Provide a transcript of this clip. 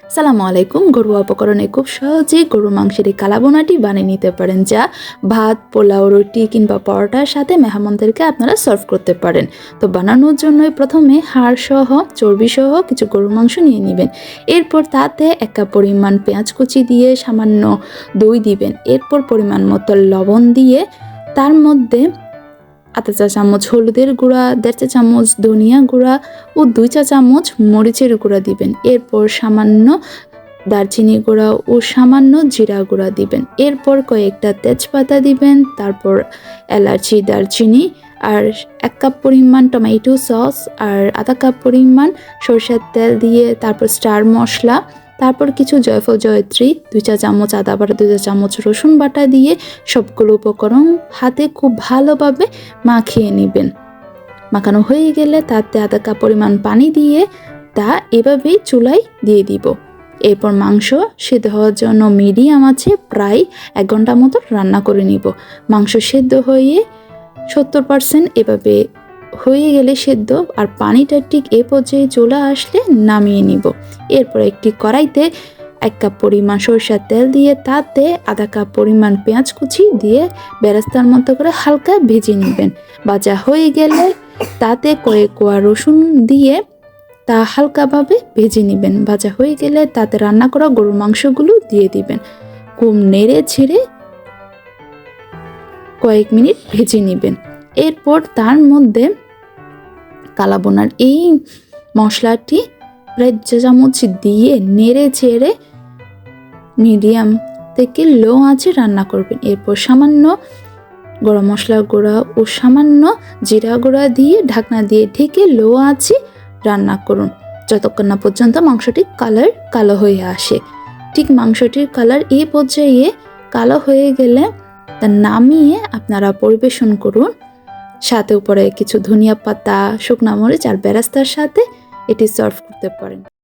সালামু আলাইকুম। ঘরোয়া উপকরণে খুব সহজেই গরুর মাংসের এই কালাবোনাটি বানিয়ে নিতে পারেন, যা ভাত, পোলাও, রুটি কিংবা পরোটার সাথে মেহমানদেরকে আপনারা সার্ভ করতে পারেন। তো বানানোর জন্য প্রথমে হাড় সহ, চর্বি সহ কিছু গরুর মাংস নিয়ে নেবেন। এরপর তাতে 1 কাপ পরিমাণ পেঁয়াজ কুচি দিয়ে সামান্য দই দিবেন। এরপর পরিমাণ মতো লবণ দিয়ে তার মধ্যে আধা চা চামচ হলুদের গুঁড়া, 1.5 চা চামচ ধনিয়া গুঁড়া ও 2 চা চামচ মরিচের গুঁড়া দিবেন। এরপর সামান্য দারচিনি গুঁড়া ও সামান্য জিরা গুঁড়া দিবেন। এরপর কয়েকটা তেজপাতা দিবেন, তারপর এলাচি, দারচিনি আর 1 কাপ পরিমাণ টমেটো সস আর আধা কাপ পরিমাণ সরষের তেল দিয়ে তারপর স্টার মশলা, তারপর কিছু জয়ফল জয়ত্রী, 2 চা চামচ আদা বাটা, 2 চা চামচ রসুন বাটা দিয়ে সবগুলো উপকরণ হাতে খুব ভালোভাবে মাখিয়ে নেবেন। মাখানো হয়ে গেলে তাতে আধা কাপ পরিমাণ পানি দিয়ে তা এভাবেই চুলায় দিয়ে দিব। এরপর মাংস সেদ্ধ হওয়ার জন্য মিডিয়াম আছে প্রায় 1 ঘন্টা মতো রান্না করে নিব। মাংস সেদ্ধ হয়ে 70% এভাবে হয়ে গেলে সেদ্ধ আর পানিটা ঠিক এ পর্যায়ে চলে আসলে নামিয়ে নিব। এরপর একটি কড়াইতে 1 কাপ পরিমাণ সরষের তেল দিয়ে তাতে আধা কাপ পরিমাণ পেঁয়াজ কুচি দিয়ে বেরেস্তার মতো করে হালকা ভেজে নেবেন। ভাজা হয়ে গেলে তাতে কয়েক কোয়া রসুন দিয়ে তা হালকাভাবে ভেজে নেবেন। ভাজা হয়ে গেলে তাতে রান্না করা গরুর মাংসগুলো দিয়ে দিবেন। খুব নেড়ে ছেড়ে কয়েক মিনিট ভেজে নেবেন। এরপর তার মধ্যে কালাবোনার এই মশলাটি প্রায় 1 চা চামচ দিয়ে নেড়ে ছেড়ে মিডিয়াম থেকে লো আঁচে রান্না করবেন। এরপর সামান্য গরম মশলা গুঁড়া ও সামান্য জিরা গুঁড়া দিয়ে ঢাকনা দিয়ে ঢেকে লো আঁচে রান্না করুন যতক্ষণ না পর্যন্ত মাংসটির কালার কালো হয়ে আসে। ঠিক মাংসটির কালার এই পর্যায়ে কালো হয়ে গেলে তা নামিয়ে আপনারা পরিবেশন করুন। সাথে উপরে কিছু ধনিয়া পাতা, শুকনা মরিচ আর বেরেস্তার সাথে এটি সার্ভ করতে পারেন।